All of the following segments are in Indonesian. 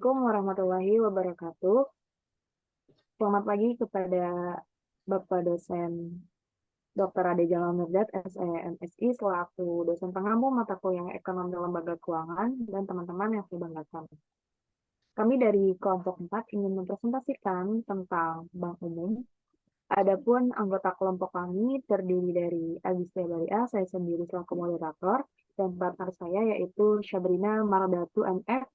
Assalamualaikum warahmatullahi wabarakatuh. Selamat pagi kepada Bapak dosen Dr. Ade Jamal Mirdad, SEMSI, selaku dosen pengampu mata kuliah Ekonomi Lembaga Keuangan, dan teman-teman yang saya banggakan. Kami dari kelompok 4 ingin mempresentasikan tentang Bank Umum. Adapun anggota kelompok kami terdiri dari Agustia Baria, saya sendiri selaku moderator, dan partner saya yaitu Syabrina Mardatu MF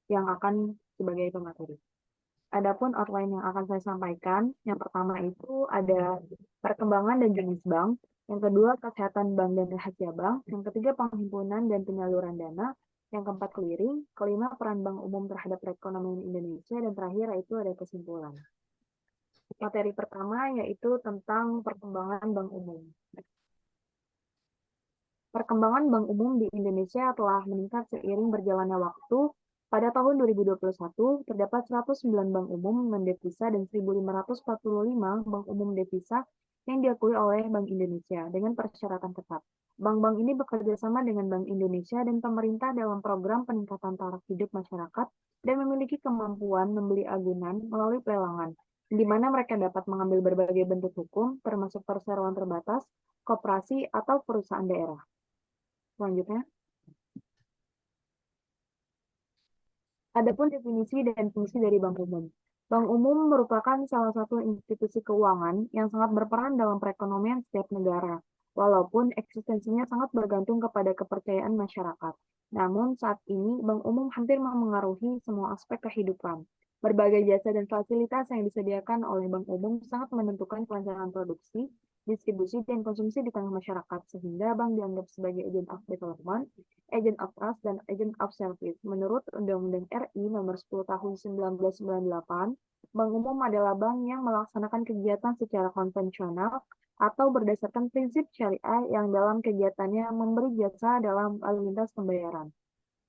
yang akan sebagai pemateri. Adapun outline yang akan saya sampaikan, yang pertama itu ada perkembangan dan jenis bank, yang kedua kesehatan bank dan rahasia bank, yang ketiga penghimpunan dan penyaluran dana, yang keempat clearing, kelima peran bank umum terhadap perekonomian Indonesia, dan terakhir yaitu ada kesimpulan. Materi pertama yaitu tentang perkembangan bank umum. Perkembangan bank umum di Indonesia telah meningkat seiring berjalannya waktu. Pada tahun 2021, terdapat 109 bank umum non-devisa dan 1.545 bank umum devisa yang diakui oleh Bank Indonesia dengan persyaratan ketat. Bank-bank ini bekerja sama dengan Bank Indonesia dan pemerintah dalam program peningkatan taraf hidup masyarakat dan memiliki kemampuan membeli agunan melalui pelelangan, di mana mereka dapat mengambil berbagai bentuk hukum, termasuk perseroan terbatas, koperasi, atau perusahaan daerah. Selanjutnya, adapun definisi dan fungsi dari bank umum. Bank umum merupakan salah satu institusi keuangan yang sangat berperan dalam perekonomian setiap negara, walaupun eksistensinya sangat bergantung kepada kepercayaan masyarakat. Namun saat ini, bank umum hampir memengaruhi semua aspek kehidupan. Berbagai jasa dan fasilitas yang disediakan oleh bank umum sangat menentukan kelancaran produksi, distribusi, dan konsumsi di tengah masyarakat, sehingga bank dianggap sebagai agent of development, agent of trust, dan agent of service. Menurut Undang-Undang RI Nomor 10 Tahun 1998, Bank Umum adalah bank yang melaksanakan kegiatan secara konvensional atau berdasarkan prinsip syariah yang dalam kegiatannya memberi jasa dalam lalu lintas pembayaran.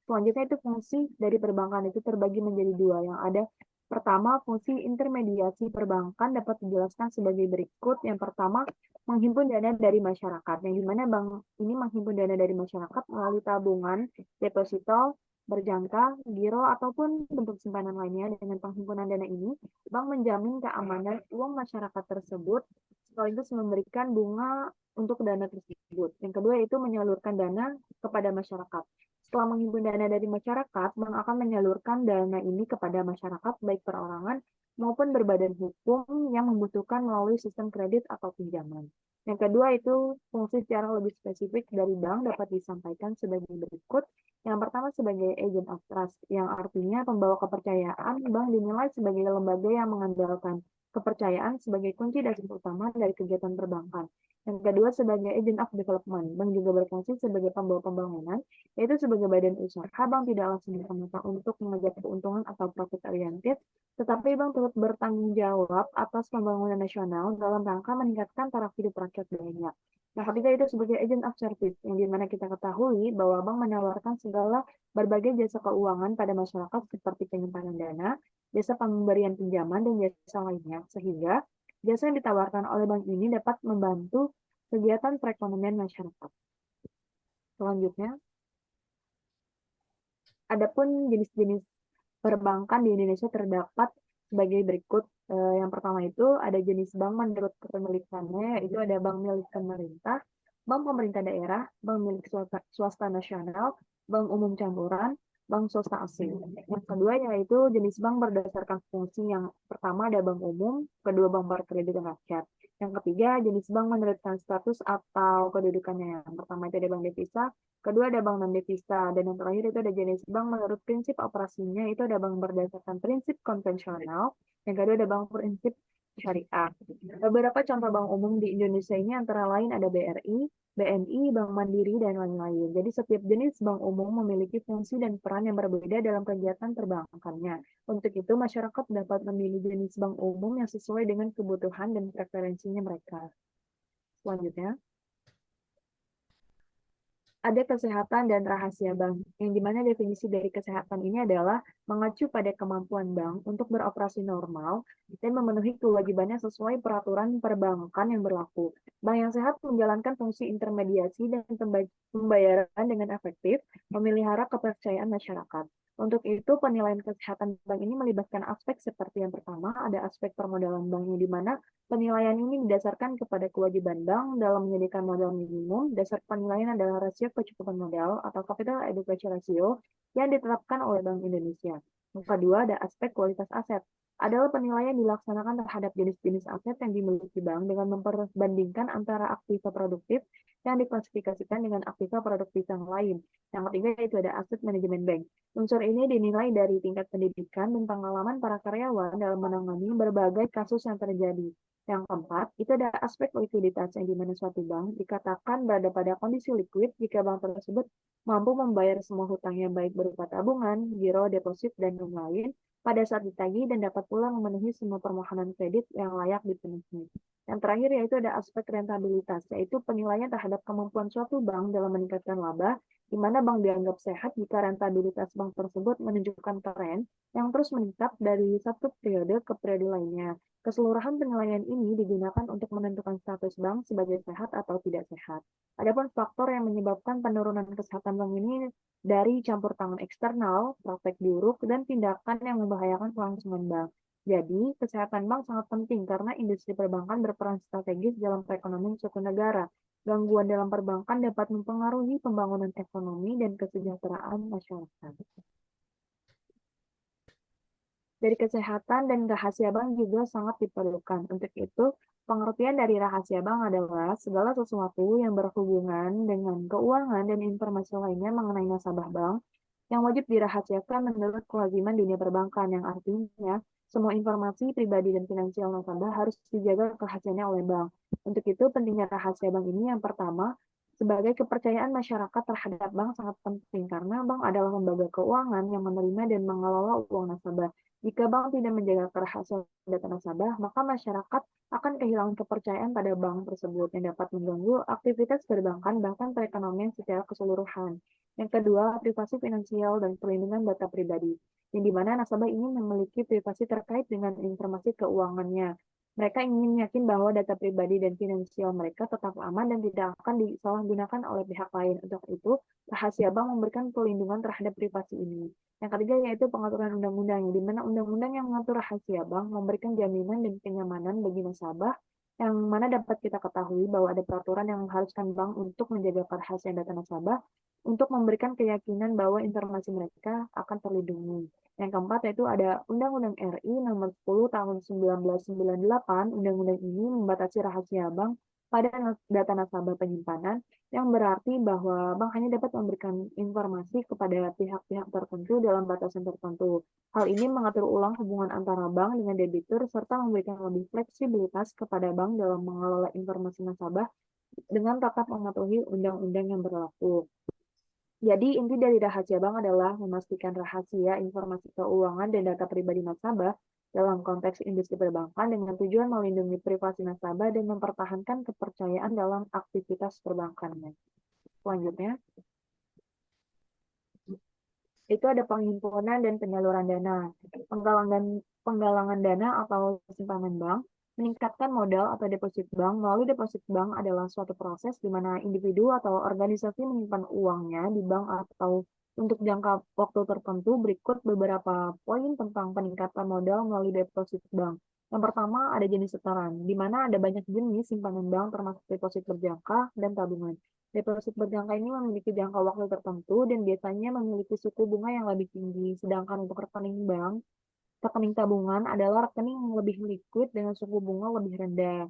Selanjutnya itu fungsi dari perbankan itu terbagi menjadi dua, yang ada pertama, fungsi intermediasi perbankan dapat dijelaskan sebagai berikut. Yang pertama, menghimpun dana dari masyarakat, yang dimana bank ini menghimpun dana dari masyarakat melalui tabungan, deposito, berjangka, giro, ataupun bentuk simpanan lainnya. Dengan penghimpunan dana ini, bank menjamin keamanan uang masyarakat tersebut, sekaligus memberikan bunga untuk dana tersebut. Yang kedua, yaitu menyalurkan dana kepada masyarakat. Setelah menghimpun dana dari masyarakat, bank akan menyalurkan dana ini kepada masyarakat, baik perorangan maupun berbadan hukum yang membutuhkan melalui sistem kredit atau pinjaman. Yang kedua itu fungsi secara lebih spesifik dari bank dapat disampaikan sebagai berikut. Yang pertama sebagai agent of trust, yang artinya pembawa kepercayaan. Bank dinilai sebagai lembaga yang mengandalkan kepercayaan sebagai kunci dasar utama dari kegiatan perbankan. Yang kedua sebagai agent of development, bank juga berfungsi sebagai pembawa pembangunan, yaitu sebagai badan usaha. Bank tidaklah semata-mata untuk mengejar keuntungan atau profit oriented, tetapi bank turut bertanggung jawab atas pembangunan nasional dalam rangka meningkatkan taraf hidup rakyat banyak. Nah, ketiga itu sebagai agent of service, yang dimana kita ketahui bahwa bank menawarkan segala berbagai jasa keuangan pada masyarakat seperti penyimpanan dana, jasa pemberian pinjaman, dan jasa lainnya, sehingga jasa yang ditawarkan oleh bank ini dapat membantu kegiatan perekonomian masyarakat. Selanjutnya, adapun jenis-jenis perbankan di Indonesia terdapat sebagai berikut. Yang pertama itu ada jenis bank menurut kepemilikannya, yaitu ada bank milik pemerintah, bank pemerintah daerah, bank milik swasta nasional, bank umum campuran, bank swasta asing. Yang kedua yaitu jenis bank berdasarkan fungsi. Yang pertama ada bank umum, kedua bank berkredit rakyat. Yang ketiga jenis bank menurutkan status atau kedudukannya. Yang pertama itu ada bank devisa, kedua ada bank non-devisa, dan yang terakhir itu ada jenis bank menurut prinsip operasinya, itu ada bank berdasarkan prinsip konvensional, yang kedua ada bank prinsip syariah. Beberapa contoh bank umum di Indonesia ini antara lain ada BRI, BNI, Bank Mandiri, dan lain-lain. Jadi setiap jenis bank umum memiliki fungsi dan peran yang berbeda dalam kegiatan perbankannya. Untuk itu, masyarakat dapat memilih jenis bank umum yang sesuai dengan kebutuhan dan preferensinya mereka. Selanjutnya, ada kesehatan dan rahasia bank, yang dimana definisi dari kesehatan ini adalah mengacu pada kemampuan bank untuk beroperasi normal dan memenuhi kewajibannya sesuai peraturan perbankan yang berlaku. Bank yang sehat menjalankan fungsi intermediasi dan pembayaran dengan efektif, memelihara kepercayaan masyarakat. Untuk itu, penilaian kesehatan bank ini melibatkan aspek seperti yang pertama, ada aspek permodalan banknya, di mana penilaian ini didasarkan kepada kewajiban bank dalam menyediakan modal minimum. Dasar penilaian adalah rasio kecukupan modal atau capital adequacy ratio yang ditetapkan oleh Bank Indonesia. Yang kedua, ada aspek kualitas aset. Adalah penilaian dilaksanakan terhadap jenis-jenis aset yang dimiliki bank dengan memperbandingkan antara aktiva produktif yang diklasifikasikan dengan aktiva produktif yang lain. Yang ketiga, itu ada aset manajemen bank. Unsur ini dinilai dari tingkat pendidikan dan pengalaman para karyawan dalam menangani berbagai kasus yang terjadi. Yang keempat, itu ada aspek likuiditas yang dimana suatu bank dikatakan berada pada kondisi liquid jika bank tersebut mampu membayar semua hutangnya baik berupa tabungan, giro, deposit, dan lain-lain pada saat ditagih dan dapat pula memenuhi semua permohonan kredit yang layak dipenuhi. Yang terakhir yaitu ada aspek rentabilitas, yaitu penilaian terhadap kemampuan suatu bank dalam meningkatkan laba di mana bank dianggap sehat jika rentabilitas bank tersebut menunjukkan tren yang terus meningkat dari satu periode ke periode lainnya. Keseluruhan penilaian ini digunakan untuk menentukan status bank sebagai sehat atau tidak sehat. Adapun faktor yang menyebabkan penurunan kesehatan bank ini dari campur tangan eksternal, praktek buruk, dan tindakan yang membahayakan kelangsungan bank. Jadi, kesehatan bank sangat penting karena industri perbankan berperan strategis dalam perekonomian suatu negara. Gangguan dalam perbankan dapat mempengaruhi pembangunan ekonomi dan kesejahteraan masyarakat. Dari kesehatan dan rahasia bank juga sangat diperlukan. Untuk itu, pengertian dari rahasia bank adalah segala sesuatu yang berhubungan dengan keuangan dan informasi lainnya mengenai nasabah bank yang wajib dirahasiakan menurut kelaziman dunia perbankan, yang artinya semua informasi pribadi dan finansial nasabah harus dijaga kerahasiaannya oleh bank. Untuk itu, pentingnya rahasia bank ini yang pertama, sebagai kepercayaan masyarakat terhadap bank sangat penting karena bank adalah lembaga keuangan yang menerima dan mengelola uang nasabah. Jika bank tidak menjaga kerahasiaan data nasabah, maka masyarakat akan kehilangan kepercayaan pada bank tersebut yang dapat mengganggu aktivitas perbankan bahkan perekonomian secara keseluruhan. Yang kedua, privasi finansial dan perlindungan data pribadi, yang dimana nasabah ingin memiliki privasi terkait dengan informasi keuangannya. Mereka ingin yakin bahwa data pribadi dan finansial mereka tetap aman dan tidak akan disalahgunakan oleh pihak lain. Untuk itu, rahasia bank memberikan perlindungan terhadap privasi ini. Yang ketiga yaitu pengaturan undang-undang, di mana undang-undang yang mengatur rahasia bank memberikan jaminan dan kenyamanan bagi nasabah yang mana dapat kita ketahui bahwa ada peraturan yang mengharuskan bank untuk menjaga kerahasiaan data nasabah untuk memberikan keyakinan bahwa informasi mereka akan terlindungi. Yang keempat yaitu ada Undang-Undang RI Nomor 10 Tahun 1998. Undang-undang ini membatasi rahasia bank pada data nasabah penyimpanan, yang berarti bahwa bank hanya dapat memberikan informasi kepada pihak-pihak tertentu dalam batasan tertentu. Hal ini mengatur ulang hubungan antara bank dengan debitur serta memberikan lebih fleksibilitas kepada bank dalam mengelola informasi nasabah dengan tetap mematuhi undang-undang yang berlaku. Jadi, inti dari rahasia bank adalah memastikan rahasia informasi keuangan dan data pribadi nasabah dalam konteks industri perbankan dengan tujuan melindungi privasi nasabah dan mempertahankan kepercayaan dalam aktivitas perbankannya. Selanjutnya, itu ada penghimpunan dan penyaluran dana. Penggalangan dana atau simpanan bank meningkatkan modal atau deposit bank melalui deposit bank adalah suatu proses di mana individu atau organisasi menyimpan uangnya di bank atau untuk jangka waktu tertentu. Berikut beberapa poin tentang peningkatan modal melalui deposit bank. Yang pertama ada jenis setoran, di mana ada banyak jenis simpanan bank termasuk deposit berjangka dan tabungan. Deposit berjangka ini memiliki jangka waktu tertentu dan biasanya memiliki suku bunga yang lebih tinggi, sedangkan untuk rekening tabungan adalah rekening yang lebih liquid dengan suku bunga lebih rendah.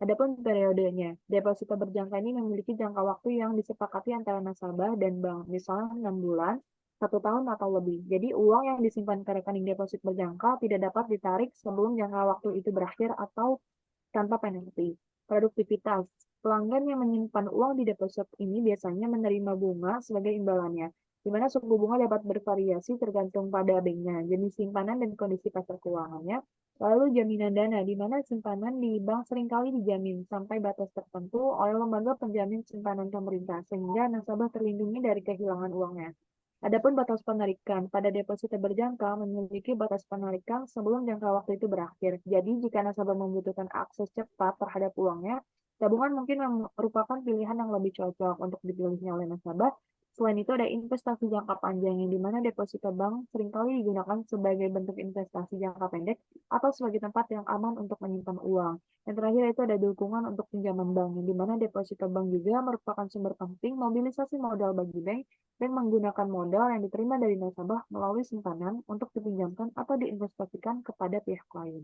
Adapun periodenya, deposito berjangka ini memiliki jangka waktu yang disepakati antara nasabah dan bank, misalnya 6 bulan, 1 tahun atau lebih. Jadi uang yang disimpan ke rekening deposit berjangka tidak dapat ditarik sebelum jangka waktu itu berakhir atau tanpa penalti. Produktivitas. Pelanggan yang menyimpan uang di deposit ini biasanya menerima bunga sebagai imbalannya, di mana suku bunga dapat bervariasi tergantung pada banknya, jenis simpanan, dan kondisi pasar keuangannya. Lalu jaminan dana, di mana simpanan di bank seringkali dijamin sampai batas tertentu oleh lembaga penjamin simpanan pemerintah, sehingga nasabah terlindungi dari kehilangan uangnya. Adapun batas penarikan, pada deposito berjangka memiliki batas penarikan sebelum jangka waktu itu berakhir. Jadi, jika nasabah membutuhkan akses cepat terhadap uangnya, tabungan mungkin merupakan pilihan yang lebih cocok untuk dipilihnya oleh nasabah, Selain itu ada investasi jangka panjang yang dimana deposito bank seringkali digunakan sebagai bentuk investasi jangka pendek atau sebagai tempat yang aman untuk menyimpan uang. Yang terakhir itu ada dukungan untuk pinjaman bank, yang dimana deposito bank juga merupakan sumber penting mobilisasi modal bagi bank dan menggunakan modal yang diterima dari nasabah melalui simpanan untuk dipinjamkan atau diinvestasikan kepada pihak lain.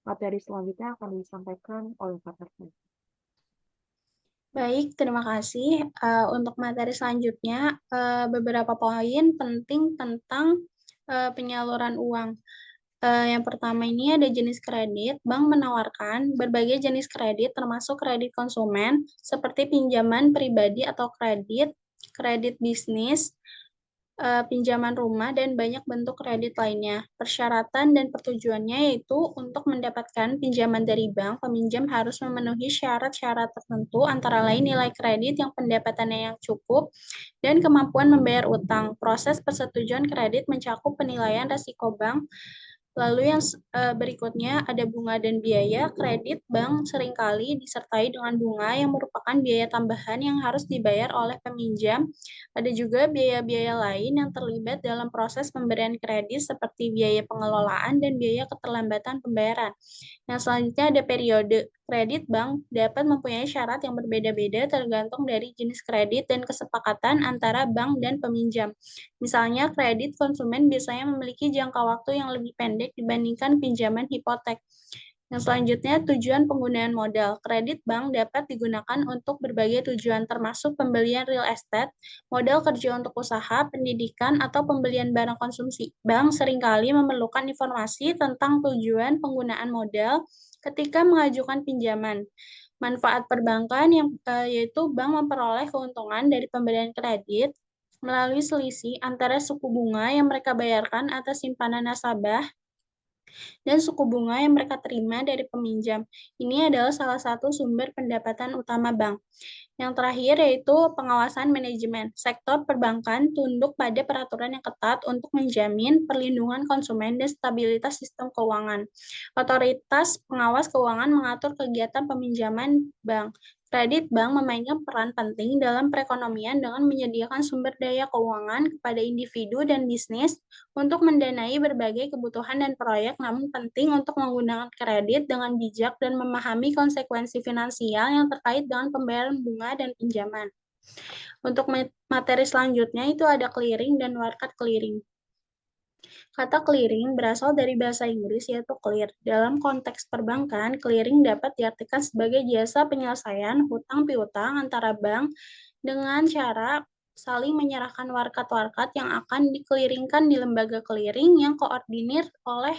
Materi selanjutnya akan disampaikan oleh Pak Tersen. Baik, terima kasih. Untuk materi selanjutnya, beberapa poin penting tentang penyaluran uang. Yang pertama ini ada jenis kredit. Bank menawarkan berbagai jenis kredit termasuk kredit konsumen seperti pinjaman pribadi atau kredit bisnis, pinjaman rumah, dan banyak bentuk kredit lainnya. Persyaratan dan pertujuannya yaitu untuk mendapatkan pinjaman dari bank, peminjam harus memenuhi syarat-syarat tertentu, antara lain nilai kredit yang pendapatannya yang cukup, dan kemampuan membayar utang. Proses persetujuan kredit mencakup penilaian risiko bank. Lalu yang berikutnya ada bunga dan biaya. Kredit bank seringkali disertai dengan bunga yang merupakan biaya tambahan yang harus dibayar oleh peminjam. Ada juga biaya-biaya lain yang terlibat dalam proses pemberian kredit seperti biaya pengelolaan dan biaya keterlambatan pembayaran. Yang selanjutnya ada periode. Kredit bank dapat mempunyai syarat yang berbeda-beda tergantung dari jenis kredit dan kesepakatan antara bank dan peminjam. Misalnya, kredit konsumen biasanya memiliki jangka waktu yang lebih pendek dibandingkan pinjaman hipotek. Yang selanjutnya, tujuan penggunaan modal. Kredit bank dapat digunakan untuk berbagai tujuan termasuk pembelian real estate, modal kerja untuk usaha, pendidikan, atau pembelian barang konsumsi. Bank seringkali memerlukan informasi tentang tujuan penggunaan modal ketika mengajukan pinjaman. Manfaat perbankan yaitu bank memperoleh keuntungan dari pemberian kredit melalui selisih antara suku bunga yang mereka bayarkan atas simpanan nasabah dan suku bunga yang mereka terima dari peminjam. Ini adalah salah satu sumber pendapatan utama bank. Yang terakhir yaitu pengawasan manajemen. Sektor perbankan tunduk pada peraturan yang ketat untuk menjamin perlindungan konsumen dan stabilitas sistem keuangan. Otoritas pengawas keuangan mengatur kegiatan peminjaman bank. Kredit bank memainkan peran penting dalam perekonomian dengan menyediakan sumber daya keuangan kepada individu dan bisnis untuk mendanai berbagai kebutuhan dan proyek, namun penting untuk menggunakan kredit dengan bijak dan memahami konsekuensi finansial yang terkait dengan pembayaran bunga dan pinjaman. Untuk materi selanjutnya itu ada clearing dan market clearing. Kata clearing berasal dari bahasa Inggris yaitu clear. Dalam konteks perbankan, clearing dapat diartikan sebagai jasa penyelesaian hutang piutang antara bank dengan cara saling menyerahkan warkat-warkat yang akan dikeliringkan di lembaga clearing yang koordinir oleh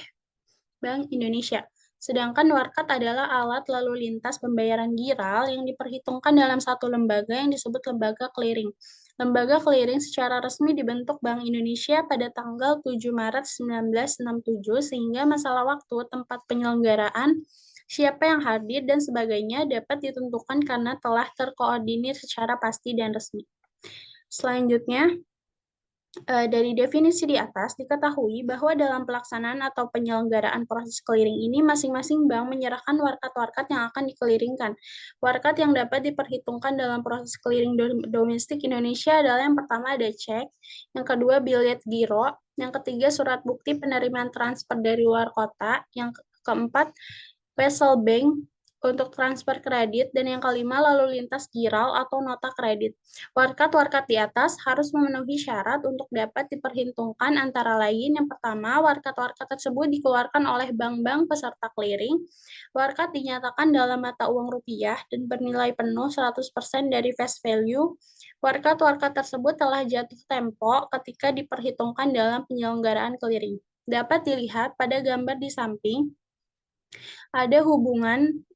Bank Indonesia. Sedangkan warkat adalah alat lalu lintas pembayaran giral yang diperhitungkan dalam satu lembaga yang disebut lembaga clearing. Lembaga clearing secara resmi dibentuk Bank Indonesia pada tanggal 7 Maret 1967 sehingga masalah waktu, tempat penyelenggaraan, siapa yang hadir, dan sebagainya dapat ditentukan karena telah terkoordinir secara pasti dan resmi. Selanjutnya, dari definisi di atas, diketahui bahwa dalam pelaksanaan atau penyelenggaraan proses clearing ini, masing-masing bank menyerahkan warkat-warkat yang akan dikeliringkan. Warkat yang dapat diperhitungkan dalam proses clearing domestik Indonesia adalah yang pertama ada cek, yang kedua billet giro, yang ketiga surat bukti penerimaan transfer dari luar kota, yang keempat vessel bank untuk transfer kredit, dan yang kelima lalu lintas giral atau nota kredit. Warkat-warkat di atas harus memenuhi syarat untuk dapat diperhitungkan antara lain. Yang pertama, warkat-warkat tersebut dikeluarkan oleh bank-bank peserta clearing. Warkat dinyatakan dalam mata uang rupiah dan bernilai penuh 100% dari face value. Warkat-warkat tersebut telah jatuh tempo ketika diperhitungkan dalam penyelenggaraan clearing. Dapat dilihat pada gambar di samping, ada hubungan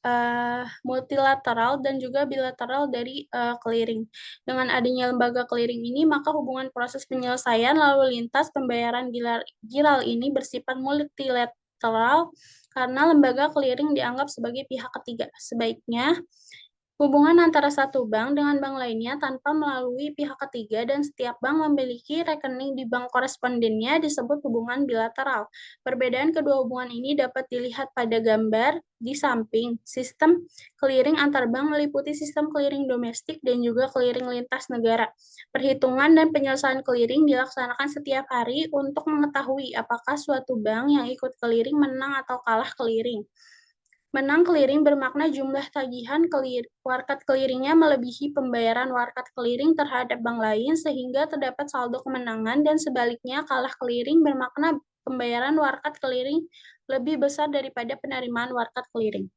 multilateral dan juga bilateral dari clearing. Dengan adanya lembaga clearing ini, maka hubungan proses penyelesaian lalu lintas pembayaran giral ini bersifat multilateral karena lembaga clearing dianggap sebagai pihak ketiga. Sebaiknya Hubungan antara satu bank dengan bank lainnya tanpa melalui pihak ketiga dan setiap bank memiliki rekening di bank korespondennya disebut hubungan bilateral. Perbedaan kedua hubungan ini dapat dilihat pada gambar di samping. Sistem clearing antar bank meliputi sistem clearing domestik dan juga clearing lintas negara. Perhitungan dan penyelesaian clearing dilaksanakan setiap hari untuk mengetahui apakah suatu bank yang ikut clearing menang atau kalah clearing. Menang clearing bermakna jumlah tagihan warkat clearingnya melebihi pembayaran warkat clearing terhadap bank lain sehingga terdapat saldo kemenangan, dan sebaliknya kalah clearing bermakna pembayaran warkat clearing lebih besar daripada penerimaan warkat clearing.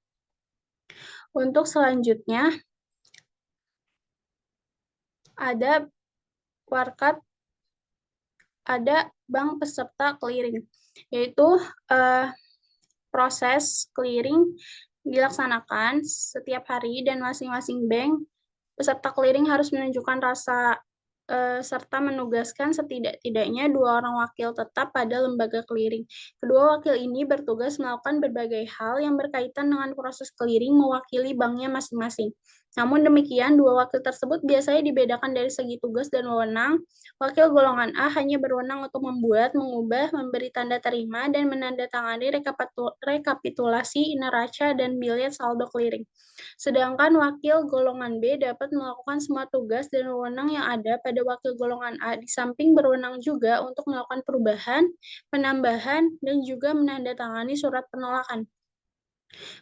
Untuk selanjutnya ada bank peserta clearing, yaitu proses clearing dilaksanakan setiap hari dan masing-masing bank peserta clearing harus menunjukkan rasa serta menugaskan setidak-tidaknya 2 orang wakil tetap pada lembaga clearing. Kedua wakil ini bertugas melakukan berbagai hal yang berkaitan dengan proses clearing mewakili banknya masing-masing. Namun demikian, 2 wakil tersebut biasanya dibedakan dari segi tugas dan wewenang. Wakil golongan A hanya berwenang untuk membuat, mengubah, memberi tanda terima, dan menandatangani rekapitulasi neraca dan bilet saldo clearing. Sedangkan wakil golongan B dapat melakukan semua tugas dan wewenang yang ada pada wakil golongan A, di samping berwenang juga untuk melakukan perubahan, penambahan, dan juga menandatangani surat penolakan.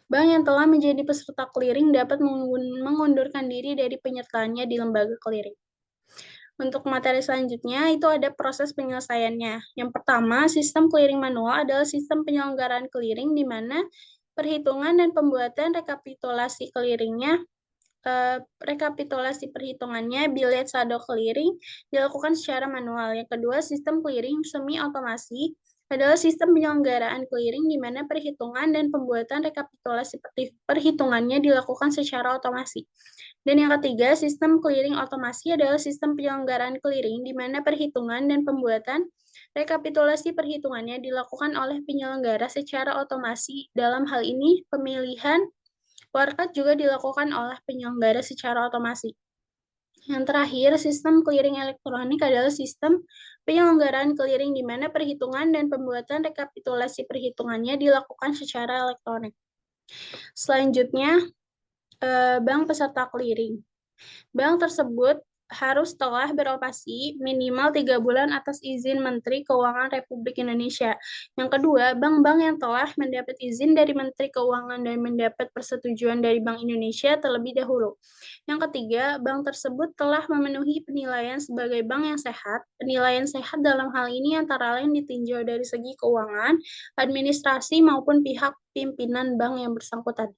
Bank yang telah menjadi peserta clearing dapat mengundurkan diri dari penyertaannya di lembaga clearing. Untuk materi selanjutnya, itu ada proses penyelesaiannya. Yang pertama, sistem clearing manual adalah sistem penyelenggaraan clearing di mana perhitungan dan pembuatan rekapitulasi clearingnya, rekapitulasi perhitungannya, bilet saldo clearing dilakukan secara manual. Yang kedua, sistem clearing semi otomasi adalah sistem penyelenggaraan clearing di mana perhitungan dan pembuatan rekapitulasi perhitungannya dilakukan secara otomasi. Dan yang ketiga, sistem clearing otomasi adalah sistem penyelenggaraan clearing di mana perhitungan dan pembuatan rekapitulasi perhitungannya dilakukan oleh penyelenggara secara otomasi. Dalam hal ini, pemilihan warkat juga dilakukan oleh penyelenggara secara otomasi. Yang terakhir, sistem clearing elektronik adalah sistem penyelenggaraan clearing di mana perhitungan dan pembuatan rekapitulasi perhitungannya dilakukan secara elektronik. Selanjutnya, bank peserta clearing. Bank tersebut harus telah beroperasi minimal 3 bulan atas izin Menteri Keuangan Republik Indonesia. Yang kedua, bank-bank yang telah mendapat izin dari Menteri Keuangan dan mendapat persetujuan dari Bank Indonesia terlebih dahulu. Yang ketiga, bank tersebut telah memenuhi penilaian sebagai bank yang sehat. Penilaian sehat dalam hal ini antara lain ditinjau dari segi keuangan, administrasi, maupun pihak pimpinan bank yang bersangkutan.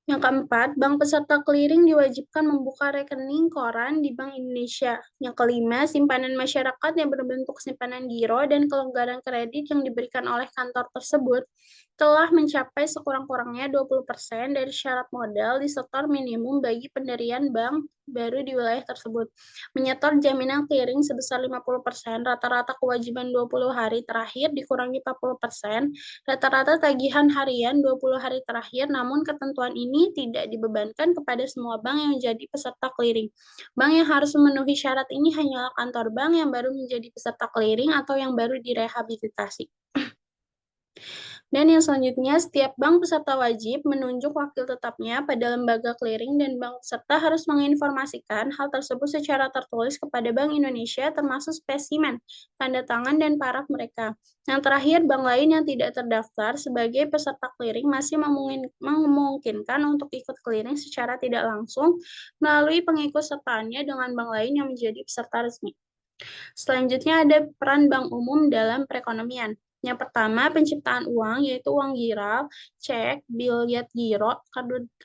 Yang keempat, bank peserta clearing diwajibkan membuka rekening koran di Bank Indonesia. Yang kelima, simpanan masyarakat yang berbentuk simpanan giro dan kelonggaran kredit yang diberikan oleh kantor tersebut telah mencapai sekurang-kurangnya 20% dari syarat modal disetor minimum bagi pendirian bank baru di wilayah tersebut. Menyetor jaminan clearing sebesar 50%, rata-rata kewajiban 20 hari terakhir dikurangi 40%, rata-rata tagihan harian 20 hari terakhir, namun ketentuan ini tidak dibebankan kepada semua bank yang menjadi peserta clearing. Bank yang harus memenuhi syarat ini hanyalah kantor bank yang baru menjadi peserta clearing atau yang baru direhabilitasi. Dan yang selanjutnya, setiap bank peserta wajib menunjuk wakil tetapnya pada lembaga clearing dan bank peserta harus menginformasikan hal tersebut secara tertulis kepada Bank Indonesia termasuk spesimen, tanda tangan, dan paraf mereka. Yang terakhir, bank lain yang tidak terdaftar sebagai peserta clearing masih memungkinkan untuk ikut clearing secara tidak langsung melalui pengikut sertaannya dengan bank lain yang menjadi peserta resmi. Selanjutnya ada peran bank umum dalam perekonomian. Yang pertama, penciptaan uang, yaitu uang giral, cek, bilet giro,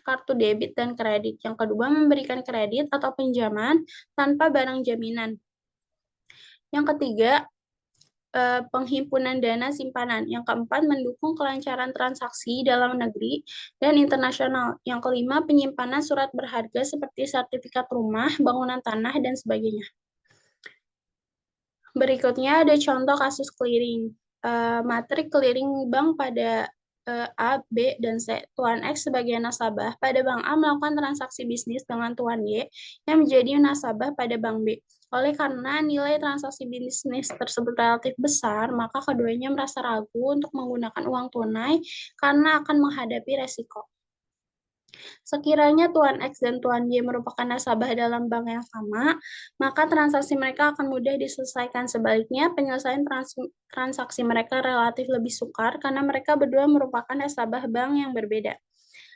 kartu debit, dan kredit. Yang kedua, memberikan kredit atau pinjaman tanpa barang jaminan. Yang ketiga, penghimpunan dana simpanan. Yang keempat, mendukung kelancaran transaksi dalam negeri dan internasional. Yang kelima, penyimpanan surat berharga seperti sertifikat rumah, bangunan tanah, dan sebagainya. Berikutnya ada contoh kasus clearing. Materi clearing bank pada A, B, dan C. Tuan X sebagai nasabah pada Bank A melakukan transaksi bisnis dengan Tuan Y yang menjadi nasabah pada Bank B. Oleh karena nilai transaksi bisnis tersebut relatif besar, maka keduanya merasa ragu untuk menggunakan uang tunai karena akan menghadapi resiko. Sekiranya Tuan X dan Tuan Y merupakan nasabah dalam bank yang sama, maka transaksi mereka akan mudah diselesaikan. Sebaliknya, penyelesaian transaksi mereka relatif lebih sukar karena mereka berdua merupakan nasabah bank yang berbeda.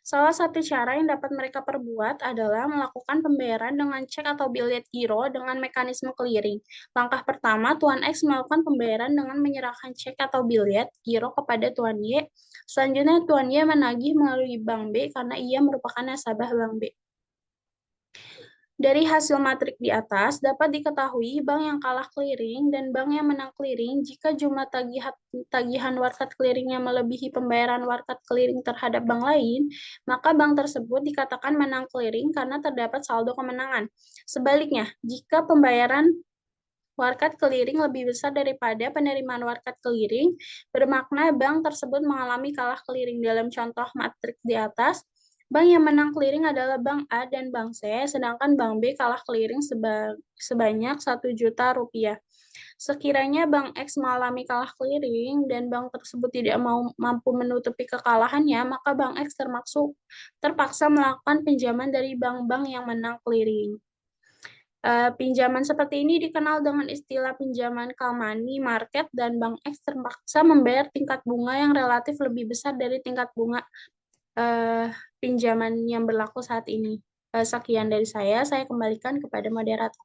Salah satu cara yang dapat mereka perbuat adalah melakukan pembayaran dengan cek atau biliet giro dengan mekanisme clearing. Langkah pertama, Tuan X melakukan pembayaran dengan menyerahkan cek atau biliet giro kepada Tuan Y. Selanjutnya, Tuan Y menagih melalui Bank B karena ia merupakan nasabah Bank B. Dari hasil matrik di atas, dapat diketahui bank yang kalah clearing dan bank yang menang clearing jika jumlah tagihan warkat clearingnya melebihi pembayaran warkat clearing terhadap bank lain, maka bank tersebut dikatakan menang clearing karena terdapat saldo kemenangan. Sebaliknya, jika pembayaran warkat clearing lebih besar daripada penerimaan warkat clearing, bermakna bank tersebut mengalami kalah clearing. Dalam contoh matrik di atas, bank yang menang clearing adalah Bank A dan Bank C, sedangkan Bank B kalah clearing sebanyak 1 juta rupiah. Sekiranya Bank X mengalami kalah clearing dan bank tersebut tidak mampu menutupi kekalahannya, maka Bank X terpaksa melakukan pinjaman dari bank-bank yang menang clearing. Pinjaman seperti ini dikenal dengan istilah pinjaman call money market, dan Bank X terpaksa membayar tingkat bunga yang relatif lebih besar dari tingkat bunga pinjaman yang berlaku saat ini. Sekian dari saya kembalikan kepada moderator.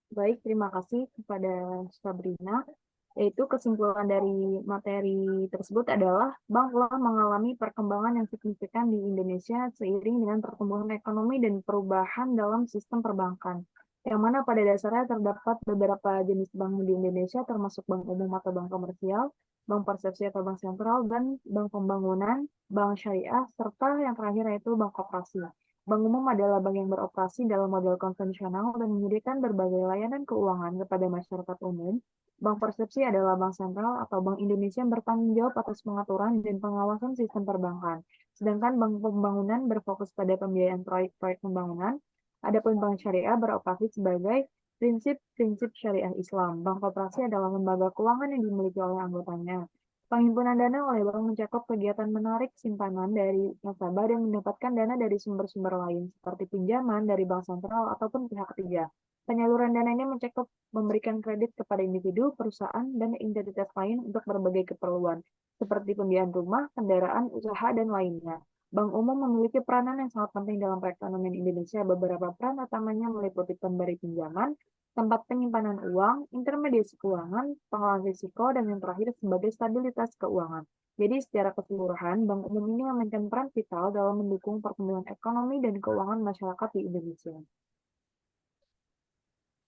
Baik, terima kasih kepada Sabrina. Yaitu kesimpulan dari materi tersebut adalah bank telah mengalami perkembangan yang signifikan di Indonesia seiring dengan pertumbuhan ekonomi dan perubahan dalam sistem perbankan. Yang mana pada dasarnya terdapat beberapa jenis bank di Indonesia termasuk bank umum atau bank komersial, bank persepsi atau bank sentral, dan bank pembangunan, bank syariah, serta yang terakhir yaitu bank koperasi. Bank umum adalah bank yang beroperasi dalam model konvensional dan menyediakan berbagai layanan keuangan kepada masyarakat umum. Bank persepsi adalah bank sentral atau bank Indonesia yang bertanggung jawab atas pengaturan dan pengawasan sistem perbankan. Sedangkan bank pembangunan berfokus pada pembiayaan proyek-proyek pembangunan. Adapun bank syariah beroperasi sebagai prinsip-prinsip syariah Islam. Bank koperasi adalah lembaga keuangan yang dimiliki oleh anggotanya. Penghimpunan dana oleh bank mencakup kegiatan menarik simpanan dari nasabah dan mendapatkan dana dari sumber-sumber lain, seperti pinjaman dari bank sentral ataupun pihak ketiga. Penyaluran dana ini mencakup memberikan kredit kepada individu, perusahaan, dan identitas lain untuk berbagai keperluan, seperti pembiayaan rumah, kendaraan, usaha, dan lainnya. Bank umum memiliki peranan yang sangat penting dalam perekonomian Indonesia. Beberapa peran utamanya meliputi pemberi pinjaman, tempat penyimpanan uang, intermediasi keuangan, pengelolaan risiko, dan yang terakhir sebagai stabilitas keuangan. Jadi secara keseluruhan, bank umum ini memainkan peran vital dalam mendukung pertumbuhan ekonomi dan keuangan masyarakat di Indonesia.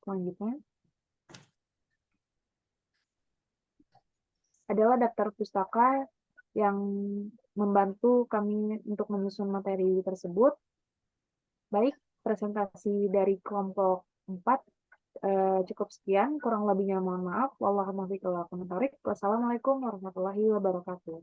Selanjutnya adalah daftar pustaka yang membantu kami untuk menyusun materi tersebut. Baik, presentasi dari kelompok 4 cukup sekian, kurang lebihnya mohon maaf. Wassalamualaikum warahmatullahi wabarakatuh.